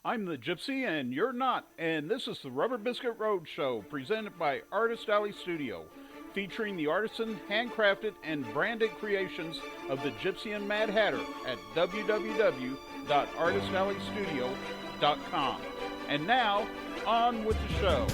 I'm the Gypsy and you're not, and this is the Rubber Biscuit Roadshow presented by Artist Alley Studio, featuring the artisan, handcrafted, and branded creations of the Gypsy and Mad Hatter at www.artistalleystudio.com. And now, on with the show.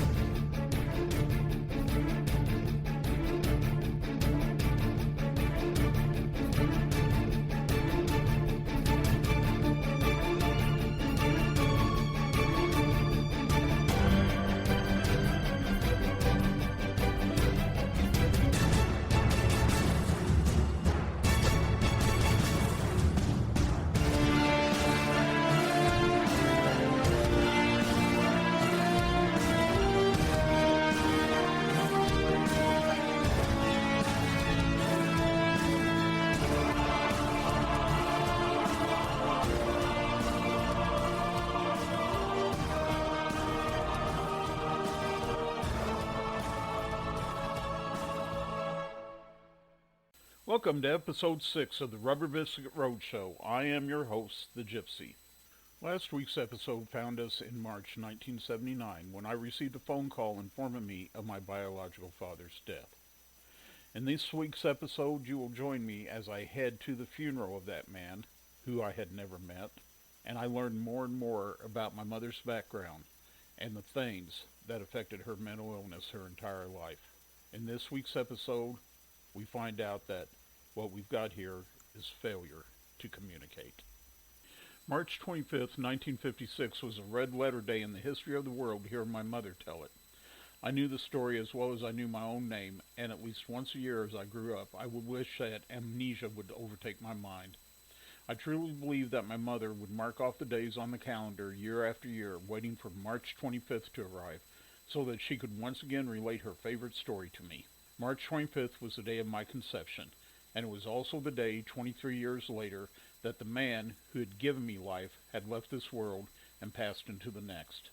Welcome to episode 6 of the Rubber Biscuit Roadshow. I am your host, the Gypsy. Last week's episode found us in March 1979 when I received a phone call informing me of my biological father's death. In this week's episode, you will join me as I head to the funeral of that man, who I had never met, and I learned more and more about my mother's background and the things that affected her mental illness her entire life. In this week's episode, we find out that what we've got here is failure to communicate. March 25th, 1956 was a red-letter day in the history of the world to hear my mother tell it. I knew the story as well as I knew my own name, and at least once a year as I grew up, I would wish that amnesia would overtake my mind. I truly believed that my mother would mark off the days on the calendar year after year, waiting for March 25th to arrive, so that she could once again relate her favorite story to me. March 25th was the day of my conception, and it was also the day, 23 years later, that the man who had given me life had left this world and passed into the next.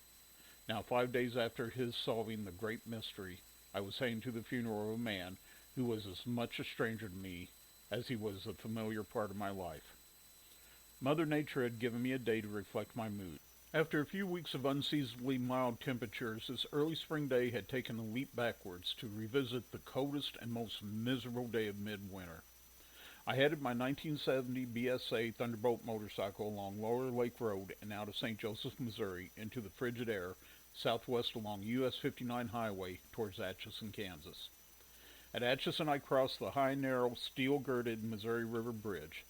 Now, 5 days after his solving the great mystery, I was heading to the funeral of a man who was as much a stranger to me as he was a familiar part of my life. Mother Nature had given me a day to reflect my mood. After a few weeks of unseasonably mild temperatures, this early spring day had taken a leap backwards to revisit the coldest and most miserable day of midwinter. I headed my 1970 BSA Thunderbolt motorcycle along Lower Lake Road and out of St. Joseph, Missouri, into the frigid air southwest along US 59 highway towards Atchison, Kansas. At Atchison, I crossed the high, narrow, steel-girded Missouri River Bridge.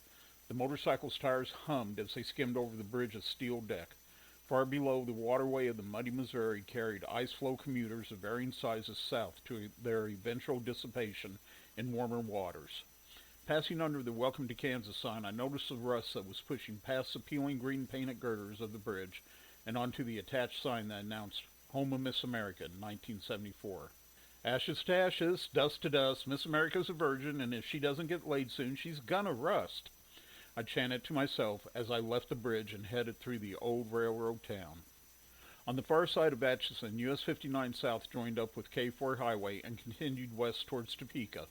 The motorcycle's tires hummed as they skimmed over the bridge's steel deck. Far below, the waterway of the muddy Missouri carried ice floe commuters of varying sizes south to their eventual dissipation in warmer waters. Passing under the Welcome to Kansas sign, I noticed the rust that was pushing past the peeling green painted girders of the bridge and onto the attached sign that announced Home of Miss America, 1974. Ashes to ashes, dust to dust, Miss America's a virgin, and if she doesn't get laid soon, she's gonna rust. I chanted to myself as I left the bridge and headed through the old railroad town. On the far side of Atchison, US 59 South joined up with K4 Highway and continued west towards Topeka.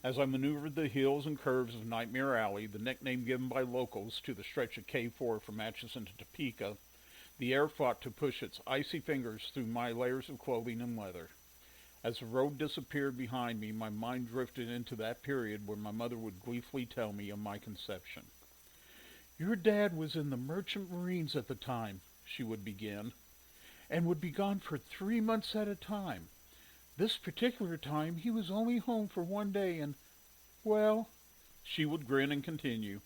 As I maneuvered the hills and curves of Nightmare Alley, the nickname given by locals to the stretch of K4 from Atchison to Topeka, the air fought to push its icy fingers through my layers of clothing and leather. As the road disappeared behind me, my mind drifted into that period where my mother would gleefully tell me of my conception. "Your dad was in the Merchant Marines at the time," she would begin, "and would be gone for 3 months at a time. This particular time he was only home for 1 day and, well," she would grin and continue,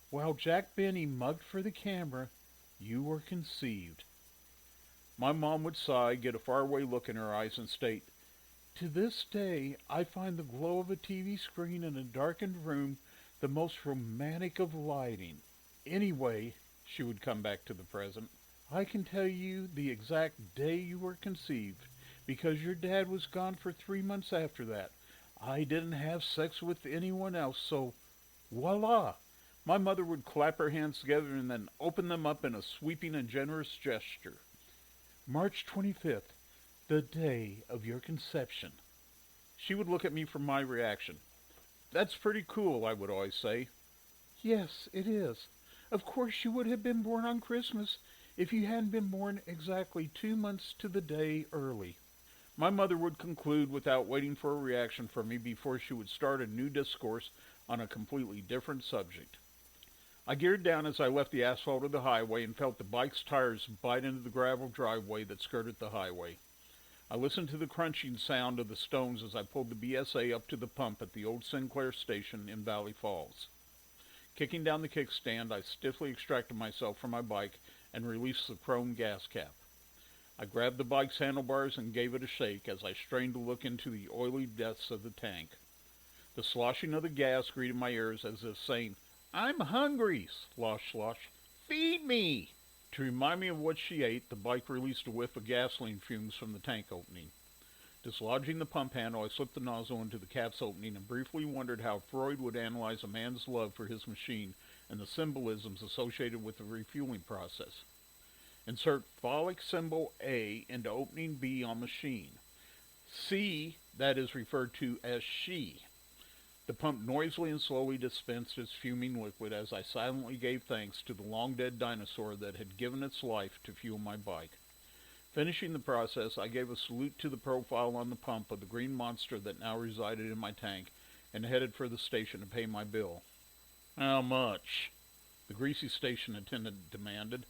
"while Jack Benny mugged for the camera, you were conceived." My mom would sigh, get a faraway look in her eyes, and state, "To this day, I find the glow of a TV screen in a darkened room the most romantic of lighting. Anyway," she would come back to the present, "I can tell you the exact day you were conceived, because your dad was gone for 3 months after that. I didn't have sex with anyone else, so voila!" My mother would clap her hands together and then open them up in a sweeping and generous gesture. "March 25th, the day of your conception." She would look at me for my reaction. "That's pretty cool," I would always say. "Yes, it is. Of course you would have been born on Christmas if you hadn't been born exactly 2 months to the day early. My mother would conclude without waiting for a reaction from me before she would start a new discourse on a completely different subject. I geared down as I left the asphalt of the highway and felt the bike's tires bite into the gravel driveway that skirted the highway. I listened to the crunching sound of the stones as I pulled the BSA up to the pump at the old Sinclair station in Valley Falls. Kicking down the kickstand, I stiffly extracted myself from my bike and released the chrome gas cap. I grabbed the bike's handlebars and gave it a shake as I strained to look into the oily depths of the tank. The sloshing of the gas greeted my ears as if saying, "I'm hungry, slosh, slosh. Feed me!" To remind me of what she ate, the bike released a whiff of gasoline fumes from the tank opening. Dislodging the pump handle, I slipped the nozzle into the cap's opening and briefly wondered how Freud would analyze a man's love for his machine and the symbolisms associated with the refueling process. Insert phallic symbol A into opening B on machine. C, that is referred to as she. The pump noisily and slowly dispensed its fuming liquid as I silently gave thanks to the long-dead dinosaur that had given its life to fuel my bike. Finishing the process, I gave a salute to the profile on the pump of the green monster that now resided in my tank and headed for the station to pay my bill. "How much?" the greasy station attendant demanded.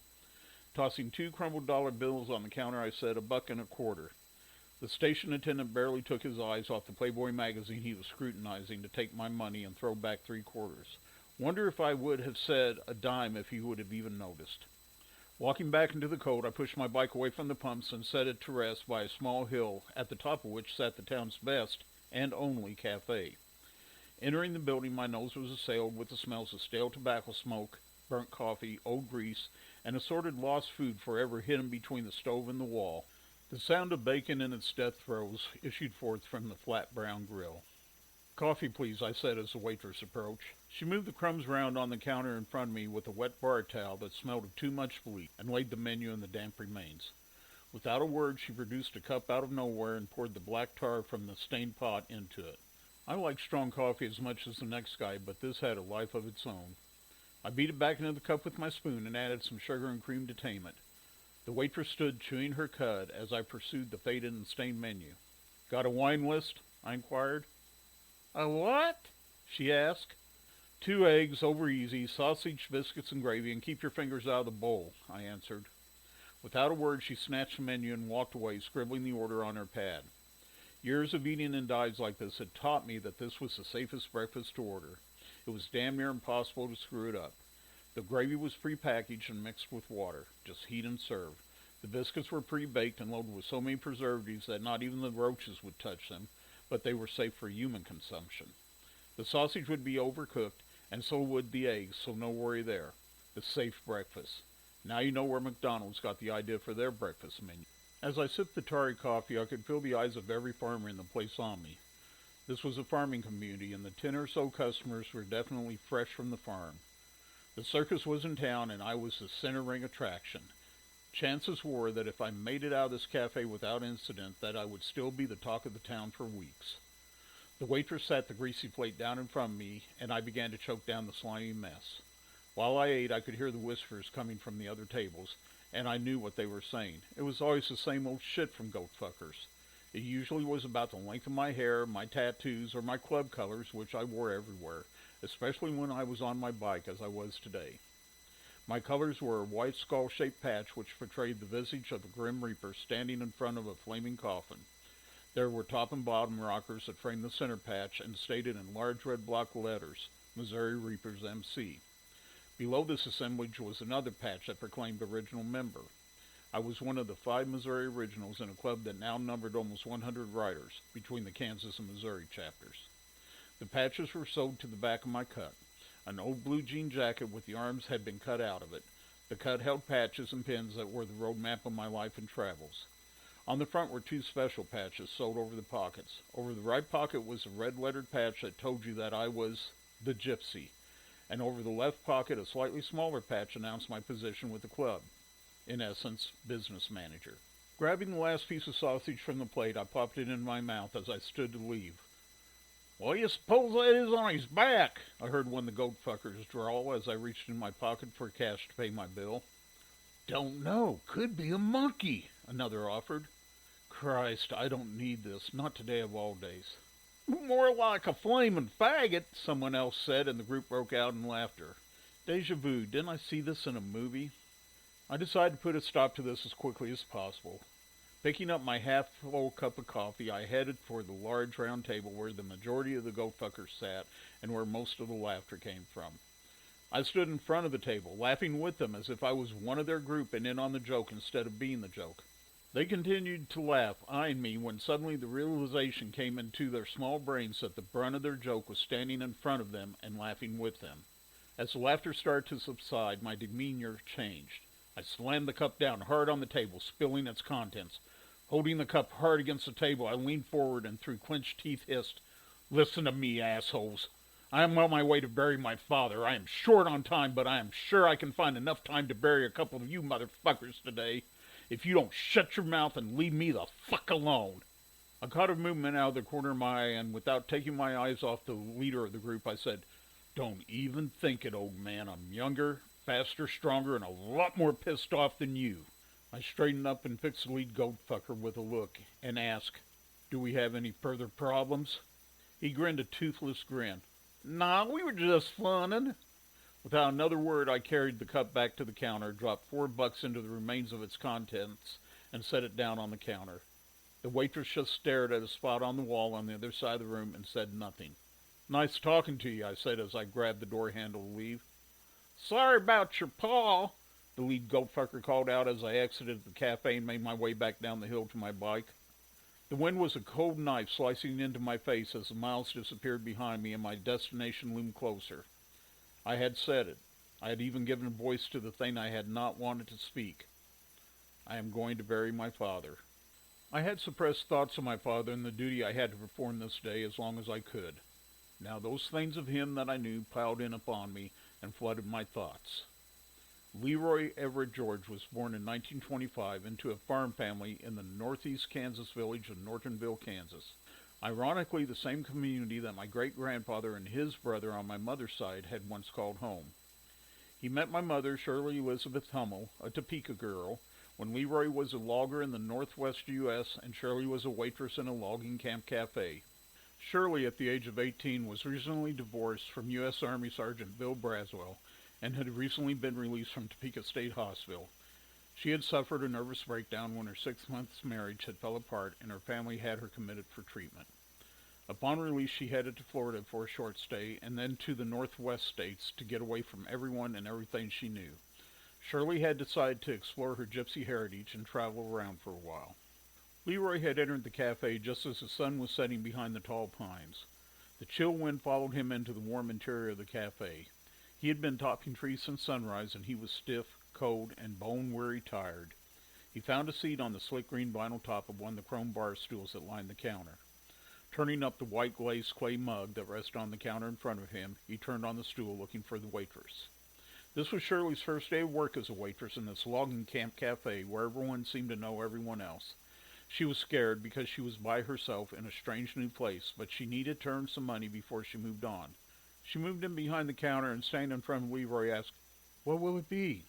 Tossing 2 crumbled dollar bills on the counter, I said, $1.25. The station attendant barely took his eyes off the Playboy magazine he was scrutinizing to take my money and throw back 3/4. Wonder if I would have said a dime if he would have even noticed. Walking back into the cold, I pushed my bike away from the pumps and set it to rest by a small hill, at the top of which sat the town's best and only cafe. Entering the building, my nose was assailed with the smells of stale tobacco smoke, burnt coffee, old grease, and assorted lost food forever hidden between the stove and the wall. The sound of bacon in its death throes issued forth from the flat brown grill. "Coffee, please," I said as the waitress approached. She moved the crumbs round on the counter in front of me with a wet bar towel that smelled of too much bleach, and laid the menu in the damp remains. Without a word, she produced a cup out of nowhere and poured the black tar from the stained pot into it. I like strong coffee as much as the next guy, but this had a life of its own. I beat it back into the cup with my spoon and added some sugar and cream to tame it. The waitress stood chewing her cud as I pursued the faded and stained menu. "Got a wine list?" I inquired. "A what?" she asked. "2 eggs, over easy, sausage, biscuits, and gravy, and keep your fingers out of the bowl," I answered. Without a word, she snatched the menu and walked away, scribbling the order on her pad. Years of eating in dives like this had taught me that this was the safest breakfast to order. It was damn near impossible to screw it up. The gravy was pre-packaged and mixed with water. Just heat and serve. The biscuits were pre-baked and loaded with so many preservatives that not even the roaches would touch them, but they were safe for human consumption. The sausage would be overcooked, and so would the eggs, so no worry there. The safe breakfast. Now you know where McDonald's got the idea for their breakfast menu. As I sipped the tarry coffee, I could feel the eyes of every farmer in the place on me. This was a farming community, and the 10 or so customers were definitely fresh from the farm. The circus was in town, and I was the center ring attraction. Chances were that if I made it out of this cafe without incident, that I would still be the talk of the town for weeks. The waitress set the greasy plate down in front of me, and I began to choke down the slimy mess. While I ate, I could hear the whispers coming from the other tables, and I knew what they were saying. It was always the same old shit from goat fuckers. It usually was about the length of my hair, my tattoos, or my club colors, which I wore everywhere, especially when I was on my bike, as I was today. My colors were a white skull-shaped patch which portrayed the visage of a grim reaper standing in front of a flaming coffin. There were top and bottom rockers that framed the center patch and stated in large red block letters, Missouri Reapers MC. Below this assemblage was another patch that proclaimed original member. I was one of the 5 Missouri Originals in a club that now numbered almost 100 riders between the Kansas and Missouri chapters. The patches were sewed to the back of my cut. An old blue jean jacket with the arms had been cut out of it. The cut held patches and pins that were the road map of my life and travels. On the front were 2 special patches sewed over the pockets. Over the right pocket was a red-lettered patch that told you that I was the Gypsy, and over the left pocket a slightly smaller patch announced my position with the club. In essence, business manager. Grabbing the last piece of sausage from the plate, I popped it in my mouth as I stood to leave. "What do you suppose that is on his back?" I heard one of the goat fuckers drawl as I reached in my pocket for cash to pay my bill. Don't know. Could be a monkey, another offered. Christ, I don't need this. Not today of all days. More like a flaming faggot, someone else said, and the group broke out in laughter. Deja vu, didn't I see this in a movie? I decided to put a stop to this as quickly as possible. Picking up my half-full cup of coffee, I headed for the large round table where the majority of the goat-fuckers sat and where most of the laughter came from. I stood in front of the table, laughing with them as if I was one of their group and in on the joke instead of being the joke. They continued to laugh, eyeing me, when suddenly the realization came into their small brains that the brunt of their joke was standing in front of them and laughing with them. As the laughter started to subside, my demeanor changed. I slammed the cup down hard on the table, spilling its contents. Holding the cup hard against the table, I leaned forward and through clenched teeth hissed, "Listen to me, assholes. I am on my way to bury my father. I am short on time, but I am sure I can find enough time to bury a couple of you motherfuckers today, if you don't shut your mouth and leave me the fuck alone." I caught a movement out of the corner of my eye, and without taking my eyes off the leader of the group, I said, "Don't even think it, old man. I'm younger, faster, stronger, and a lot more pissed off than you." I straightened up and fixed the lead goat fucker with a look and asked, "Do we have any further problems?" He grinned a toothless grin. "Nah, we were just funnin'." Without another word, I carried the cup back to the counter, dropped $4 into the remains of its contents, and set it down on the counter. The waitress just stared at a spot on the wall on the other side of the room and said nothing. "Nice talking to you," I said as I grabbed the door handle to leave. "Sorry about your paw," the lead goat fucker called out as I exited the cafe and made my way back down the hill to my bike. The wind was a cold knife slicing into my face as the miles disappeared behind me and my destination loomed closer. I had said it. I had even given voice to the thing I had not wanted to speak. I am going to bury my father. I had suppressed thoughts of my father and the duty I had to perform this day as long as I could. Now those things of him that I knew piled in upon me and flooded my thoughts. Leroy Everett George was born in 1925 into a farm family in the northeast Kansas village of Nortonville, Kansas. Ironically, the same community that my great-grandfather and his brother on my mother's side had once called home. He met my mother, Shirley Elizabeth Hummel, a Topeka girl, when Leroy was a logger in the northwest U.S. and Shirley was a waitress in a logging camp cafe. Shirley, at the age of 18, was recently divorced from U.S. Army Sergeant Bill Braswell and had recently been released from Topeka State Hospital. She had suffered a nervous breakdown when her 6 months marriage had fell apart and her family had her committed for treatment. Upon release, she headed to Florida for a short stay and then to the Northwest states to get away from everyone and everything she knew. Shirley had decided to explore her gypsy heritage and travel around for a while. Leroy had entered the cafe just as the sun was setting behind the tall pines. The chill wind followed him into the warm interior of the cafe. He had been topping trees since sunrise, and he was stiff, cold, and bone-weary tired. He found a seat on the slick green vinyl top of one of the chrome bar stools that lined the counter. Turning up the white glazed clay mug that rested on the counter in front of him, he turned on the stool looking for the waitress. This was Shirley's first day of work as a waitress in this logging camp cafe where everyone seemed to know everyone else. She was scared because she was by herself in a strange new place, but she needed to earn some money before she moved on. She moved in behind the counter and standing in front of Leroy asked, "What will it be?"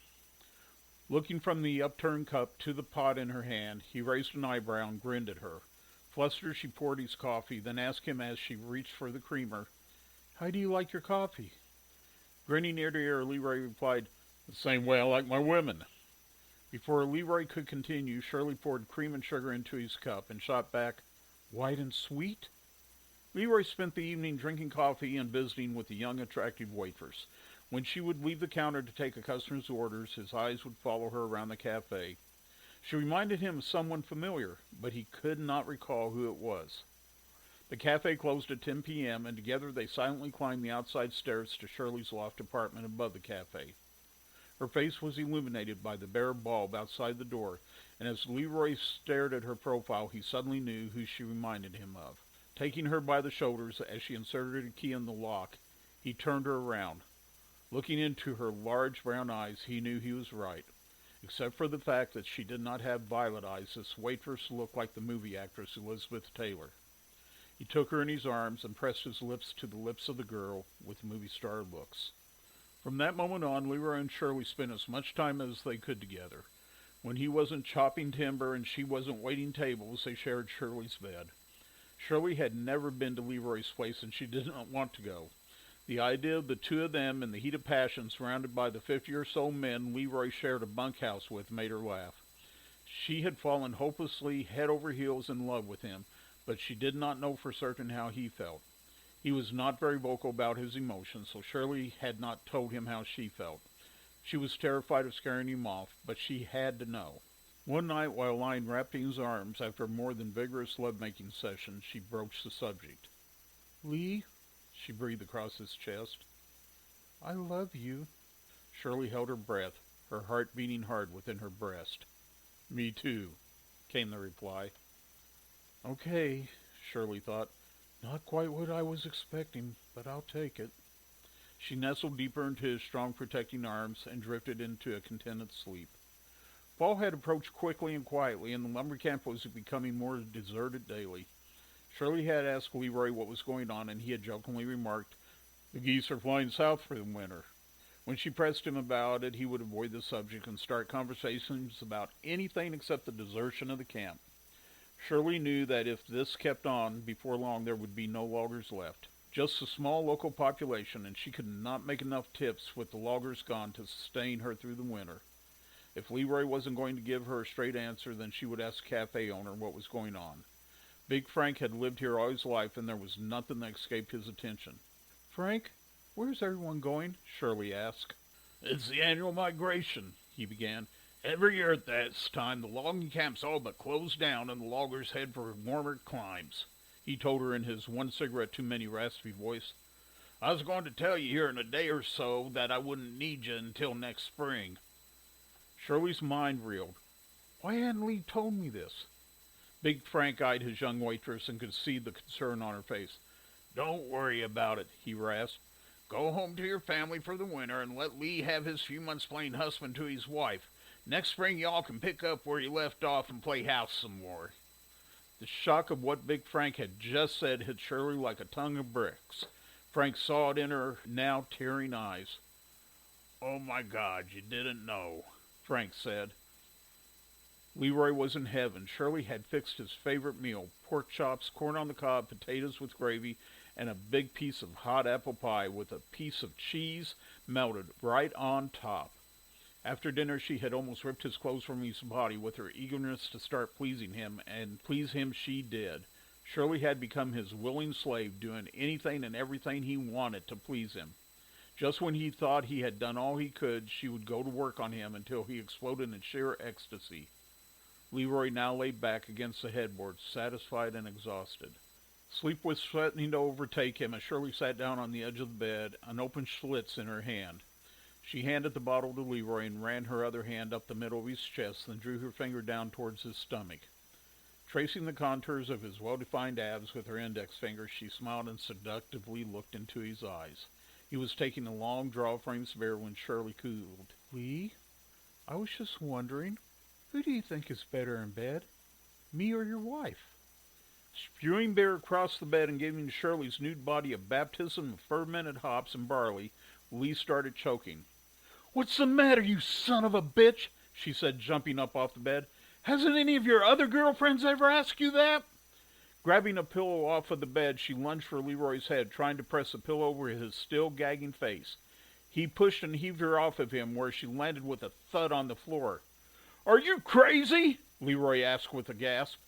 Looking from the upturned cup to the pot in her hand, he raised an eyebrow and grinned at her. Flustered, she poured his coffee, then asked him as she reached for the creamer, "How do you like your coffee?" Grinning ear to ear, Leroy replied, "The same way I like my women." Before Leroy could continue, Shirley poured cream and sugar into his cup and shot back, "White and sweet?" Leroy spent the evening drinking coffee and visiting with the young, attractive waitress. When she would leave the counter to take a customer's orders, his eyes would follow her around the cafe. She reminded him of someone familiar, but he could not recall who it was. The cafe closed at 10 p.m., and together they silently climbed the outside stairs to Shirley's loft apartment above the cafe. Her face was illuminated by the bare bulb outside the door, and as Leroy stared at her profile, he suddenly knew who she reminded him of. Taking her by the shoulders as she inserted a key in the lock, he turned her around. Looking into her large brown eyes, he knew he was right. Except for the fact that she did not have violet eyes, this waitress looked like the movie actress Elizabeth Taylor. He took her in his arms and pressed his lips to the lips of the girl with movie star looks. From that moment on, Leroy and Shirley spent as much time as they could together. When he wasn't chopping timber and she wasn't waiting tables, they shared Shirley's bed. Shirley had never been to Leroy's place and she did not want to go. The idea of the two of them in the heat of passion surrounded by the 50 or so men Leroy shared a bunkhouse with made her laugh. She had fallen hopelessly head over heels in love with him, but she did not know for certain how he felt. He was not very vocal about his emotions, so Shirley had not told him how she felt. She was terrified of scaring him off, but she had to know. One night, while lying wrapped in his arms after a more than vigorous love-making session, she broached the subject. "Lee," she breathed across his chest, "I love you." Shirley held her breath, her heart beating hard within her breast. "Me too," came the reply. "Okay," Shirley thought. "Not quite what I was expecting, but I'll take it." She nestled deeper into his strong protecting arms and drifted into a contented sleep. Fall had approached quickly and quietly, and the lumber camp was becoming more deserted daily. Shirley had asked Leroy what was going on, and he had jokingly remarked, "The geese are flying south for the winter." When she pressed him about it, he would avoid the subject and start conversations about anything except the desertion of the camp. Shirley knew that if this kept on, before long there would be no loggers left. Just a small local population, and she could not make enough tips with the loggers gone to sustain her through the winter. If Leroy wasn't going to give her a straight answer, then she would ask the cafe owner what was going on. Big Frank had lived here all his life, and there was nothing that escaped his attention. "Frank, where's everyone going?" Shirley asked. "It's the annual migration," he began. "Every year at this time, the logging camps all but close down and the loggers head for warmer climes," he told her in his one cigarette too many raspy voice. "I was going to tell you here in a day or so that I wouldn't need you until next spring." Shirley's mind reeled. Why hadn't Lee told me this? Big Frank eyed his young waitress and could see the concern on her face. "Don't worry about it," he rasped. "Go home to your family for the winter and let Lee have his few months playing husband to his wife. Next spring y'all can pick up where you left off and play house some more." The shock of what Big Frank had just said hit Shirley like a ton of bricks. Frank saw it in her now tearing eyes. "Oh my God, you didn't know," Frank said. Leroy was in heaven. Shirley had fixed his favorite meal, pork chops, corn on the cob, potatoes with gravy, and a big piece of hot apple pie with a piece of cheese melted right on top. After dinner, she had almost ripped his clothes from his body with her eagerness to start pleasing him, and please him she did. Shirley had become his willing slave, doing anything and everything he wanted to please him. Just when he thought he had done all he could, she would go to work on him until he exploded in sheer ecstasy. Leroy now lay back against the headboard, satisfied and exhausted. Sleep was threatening to overtake him as Shirley sat down on the edge of the bed, an open Schlitz in her hand. She handed the bottle to Leroy and ran her other hand up the middle of his chest, then drew her finger down towards his stomach. Tracing the contours of his well-defined abs with her index finger, she smiled and seductively looked into his eyes. He was taking a long draw from his beer when Shirley cooed. "Lee, I was just wondering, who do you think is better in bed, me or your wife?" Spewing beer across the bed and giving Shirley's nude body a baptism of fermented hops and barley, Lee started choking. "What's the matter, you son of a bitch?" she said, jumping up off the bed. "Hasn't any of your other girlfriends ever asked you that?" Grabbing a pillow off of the bed, she lunged for Leroy's head, trying to press the pillow over his still gagging face. He pushed and heaved her off of him, where she landed with a thud on the floor. "Are you crazy?" Leroy asked with a gasp.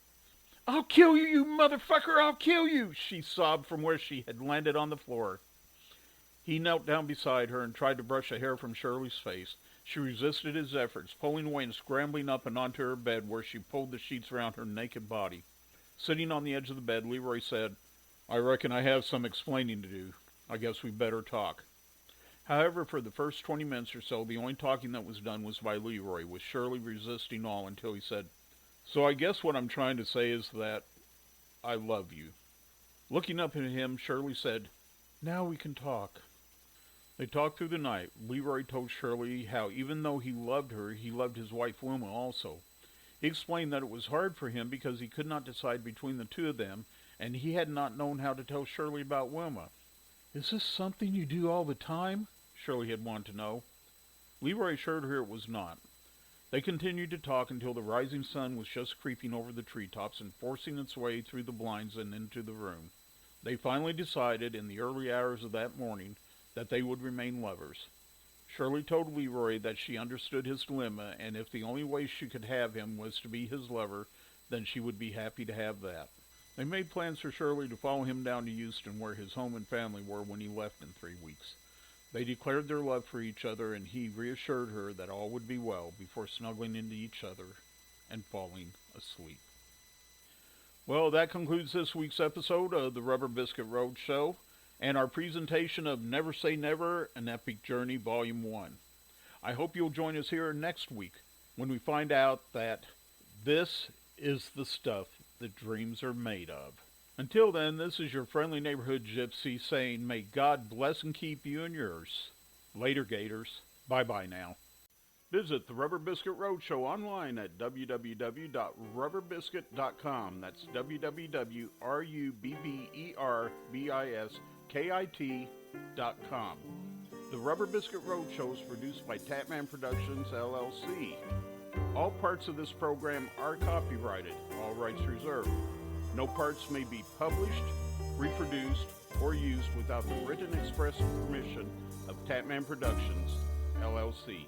"I'll kill you, you motherfucker, I'll kill you," she sobbed from where she had landed on the floor. He knelt down beside her and tried to brush a hair from Shirley's face. She resisted his efforts, pulling away and scrambling up and onto her bed, where she pulled the sheets around her naked body. Sitting on the edge of the bed, Leroy said, "I reckon I have some explaining to do. I guess we better talk." However, for the first 20 minutes or so, the only talking that was done was by Leroy, with Shirley resisting all until he said, "So I guess what I'm trying to say is that I love you." Looking up at him, Shirley said, "Now we can talk." They talked through the night. Leroy told Shirley how even though he loved her, he loved his wife Wilma also. He explained that it was hard for him because he could not decide between the two of them, and he had not known how to tell Shirley about Wilma. "Is this something you do all the time?" Shirley had wanted to know. Leroy assured her it was not. They continued to talk until the rising sun was just creeping over the treetops and forcing its way through the blinds and into the room. They finally decided, in the early hours of that morning, that they would remain lovers. Shirley told Leroy that she understood his dilemma, and if the only way she could have him was to be his lover, then she would be happy to have that. They made plans for Shirley to follow him down to Houston, where his home and family were when he left in 3 weeks. They declared their love for each other, and he reassured her that all would be well before snuggling into each other and falling asleep. Well, that concludes this week's episode of the Rubber Biscuit Road Show and our presentation of Never Say Never, An Epic Journey, Volume 1. I hope you'll join us here next week when we find out that this is the stuff that dreams are made of. Until then, this is your friendly neighborhood gypsy saying, may God bless and keep you and yours. Later, Gators. Bye-bye now. Visit the Rubber Biscuit Roadshow online at www.rubberbiscuit.com. That's www.rubberbiskit.com. The Rubber Biscuit Roadshow is produced by Tapman Productions, LLC. All parts of this program are copyrighted, all rights reserved. No parts may be published, reproduced, or used without the written express permission of Tapman Productions, LLC.